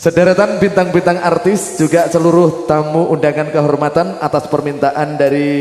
Sederetan bintang-bintang artis juga seluruh tamu undangan kehormatan atas permintaan dari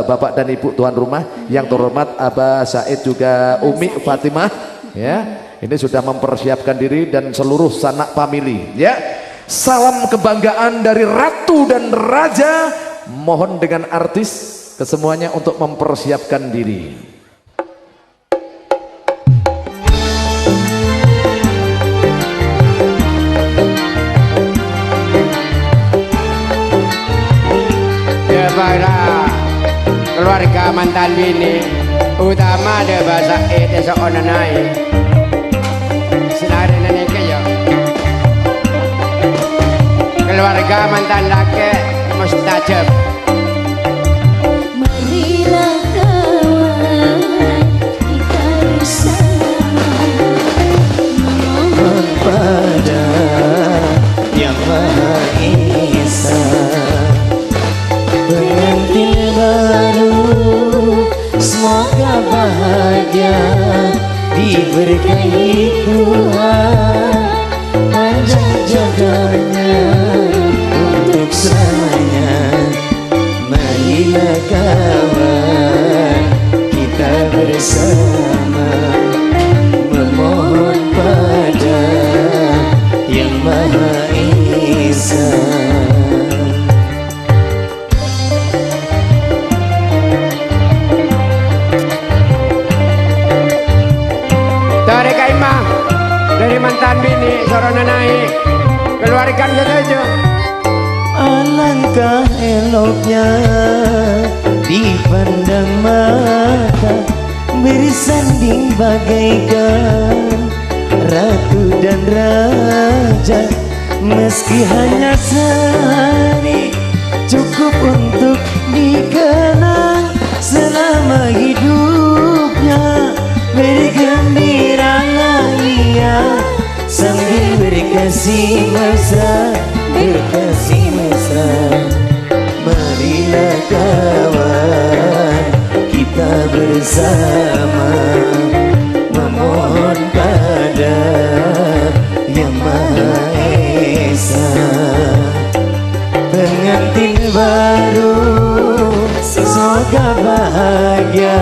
Bapak dan Ibu tuan rumah yang terhormat Abah Said juga Umi Fatimah ya. Ini sudah mempersiapkan diri dan seluruh sanak famili ya. Salam kebanggaan dari Ratu dan Raja. Mohon dengan artis kesemuanya untuk mempersiapkan diri. Para keluarga mantan bini utama ada bahasa itu onanai senari nani kaya keluarga mantan laki mustajab. Marilah kawan kita bersama memohon pada Yang Maha Esa, pengantin baru semoga bahagia, diberkahi Tuhan, panjang jodohnya untuk selamanya. Marilah kawan kita bersama memohon pada Yang Maha Esa. Dari mantan bini sorona naik keluarkan saja. Alangkah eloknya dipandang mata, bersanding bagaikan ratu dan raja. Meski hanya sehari cukup untuk dikenang selama hidupnya. Bergembiralah ia sambil berkasih mesra, berkasih mesra. Marilah kawan kita bersama memohon pada Yang Maha Esa. Pengantin baru semoga bahagia,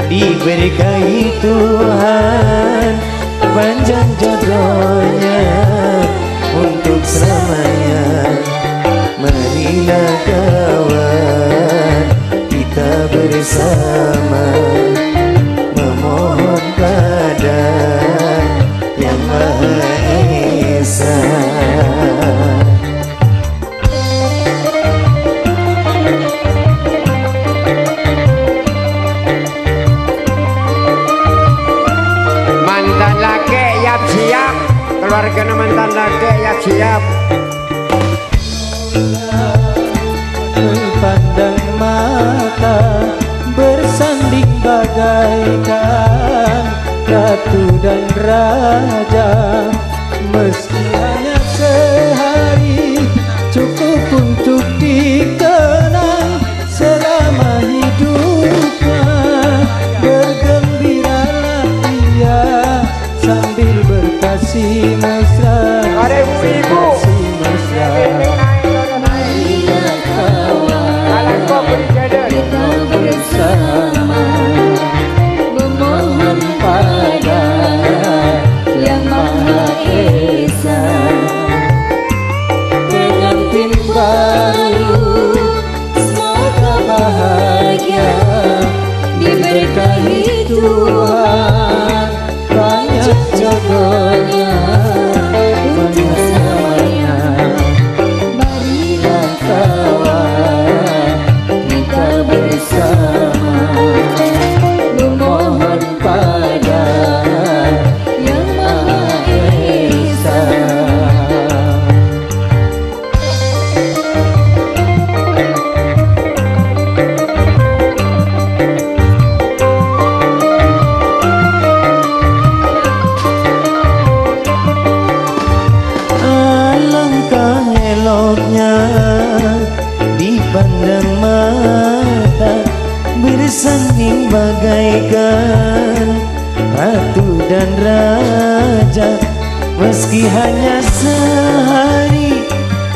diberkahi Tuhan, panjang jodohnya untuk selamanya. Marilah kawan kita bersama memohon pada Yang Maha Esa. Siap keluarga mantan laki ya siap. Pandang mata bersanding bagaikan ratu dan raja. Meski hanya sehari cukup untuk dikenang selama hidupnya. Bergembiralah ia sambil berkasih mesra. Ada ibu-ibu Marilah kawan kita bersama memohon pada Yang Maha Esa. Pengantin baru semoga bahagia, diberkahi Tuhan, banyak jodohnya untuk selamanya. Marilah kawan kita bersama memohon pada Yang Maha Esa. Dipandang mata bersanding bagaikan ratu dan raja. meski hanya sehari,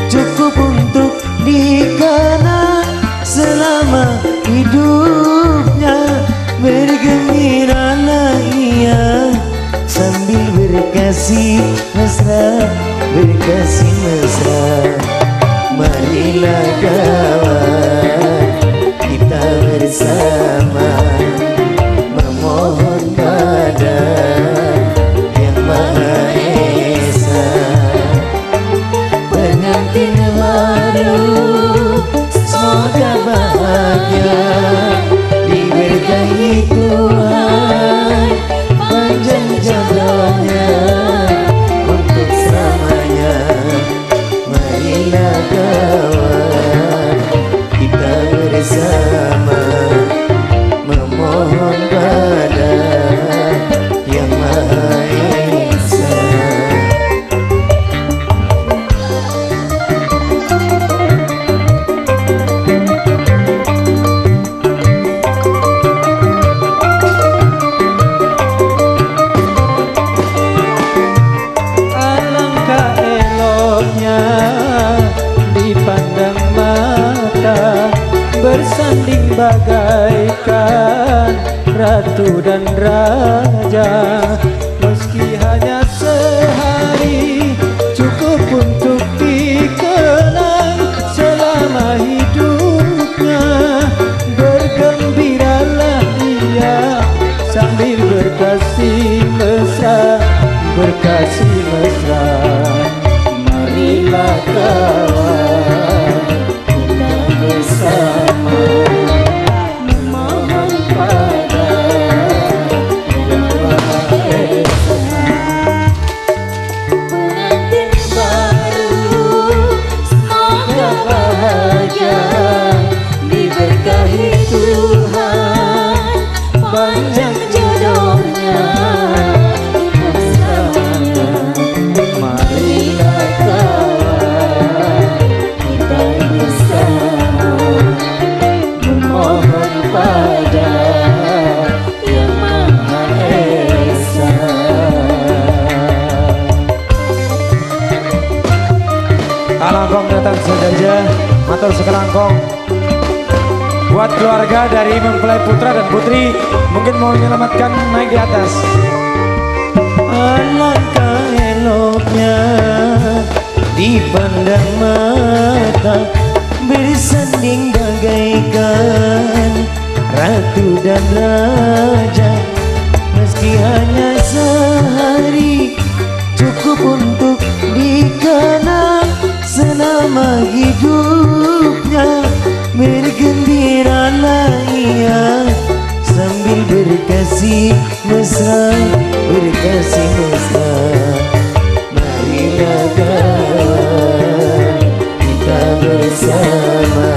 cukup untuk dikenang selama hidupnya. Bergembiralah ia sambil berkasih mesra, berkasih mesra. Marilah kawan kita bersama memohon pada Yang Maha Esa, pengantin baru semoga bahagia, diberkahi Tuhan, panjang jodohnya untuk selamanya. Marilah kawan kita bersama memohon pada Yang Maha Esa. Alangkah eloknya dipandang mata, bersanding bagaikan ratu dan raja. Meski hanya sehari, cukup untuk dikenang selama hidupnya. Bergembiralah ia sambil berkasih mesra, berkasih mesra. Marilah kawan kita bersama memohon pada Yang Maha Esa, pengantin baru semoga bahagia, diberkahi Tuhan, panjang jodohnya untuk selamanya. Marilah kawan kita bersama memohon pada Yang Maha Esa. Kalangkong datang saja, matur sekelangkong. Buat keluarga dari mempelai putra dan putri, mungkin mau menyelamatkan naik di atas. Alangkah eloknya dipandang mata, bersanding bagaikan ratu dan raja. Meski hanya sehari, cukup untuk dikenang selama hidupnya. Bergembiralah ia sambil berkasih mesra, berkasih mesra. Marilah kawan kita bersama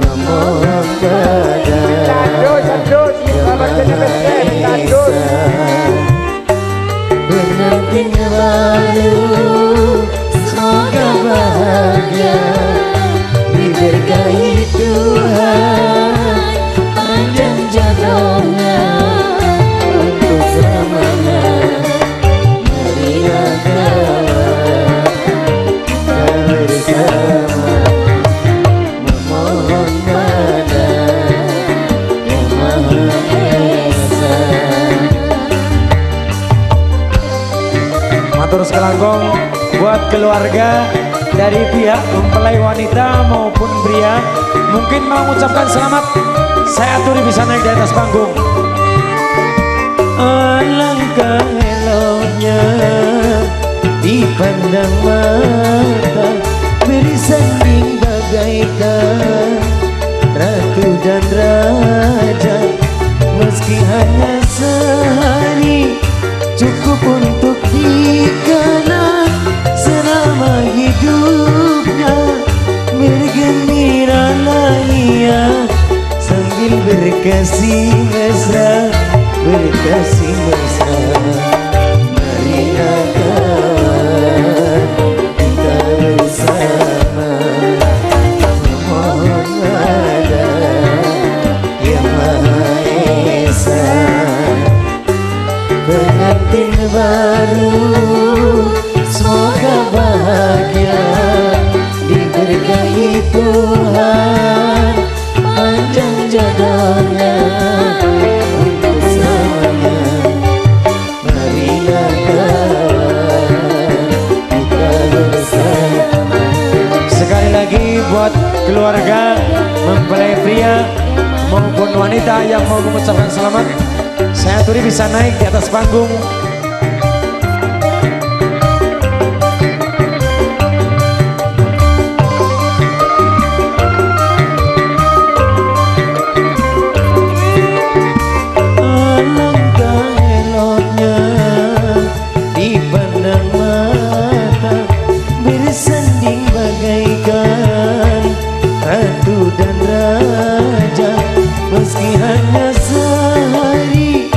memohon pada Yang Maha Esa, pengantin baru semoga bahagia, diberkahi Tuhan, panjang jodohnya untuk selamanya. Marilah kawan kita bersama memohon pada Yang Maha Esa. Matur sekelangkong buat keluarga dari pihak mempelai wanita maupun pria, mungkin mau mengucapkan selamat. Saya aturi bisa naik di atas panggung. Alangkah eloknya dipandang mata, bersanding bagaikan ratu dan raja. Meski hanya sehari, cukup untuk dikenang selama hidupnya. Bergembiralah ia sambil berkasih mesra, keluarga mempelai pria maupun wanita yang mau mengucapkan selamat, saya aturi bisa naik di atas panggung. Alangkah eloknya dipandang mata, bersanding bagaikan ratu dan raja. Meski hanya sehari,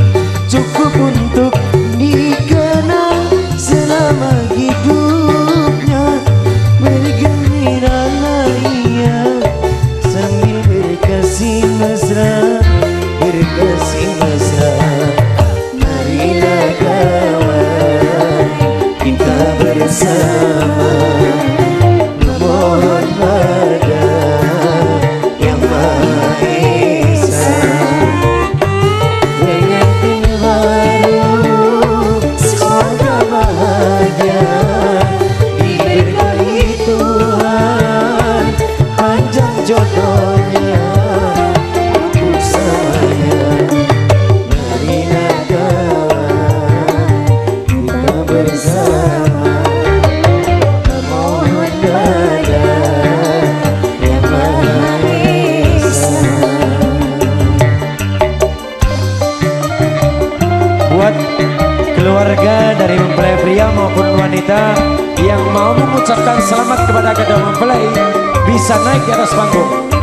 cukup untuk dikenang selama hidupnya. Bergembiralah ia sambil berkasih mesra, berkasih mesra. Marilah kawan kita bersama memohon pada Yang Maha Esa, pengantin baru semoga bahagia, diberkahi Tuhan panjang jodohnya usahanya. Marilah kawan kita bersama memohon pada Yang Maha Esa. Buat keluarga dari mempelai pria maupun wanita yang mau mengucapkan selamat kepada kedua mempelai bisa naik di atas panggung.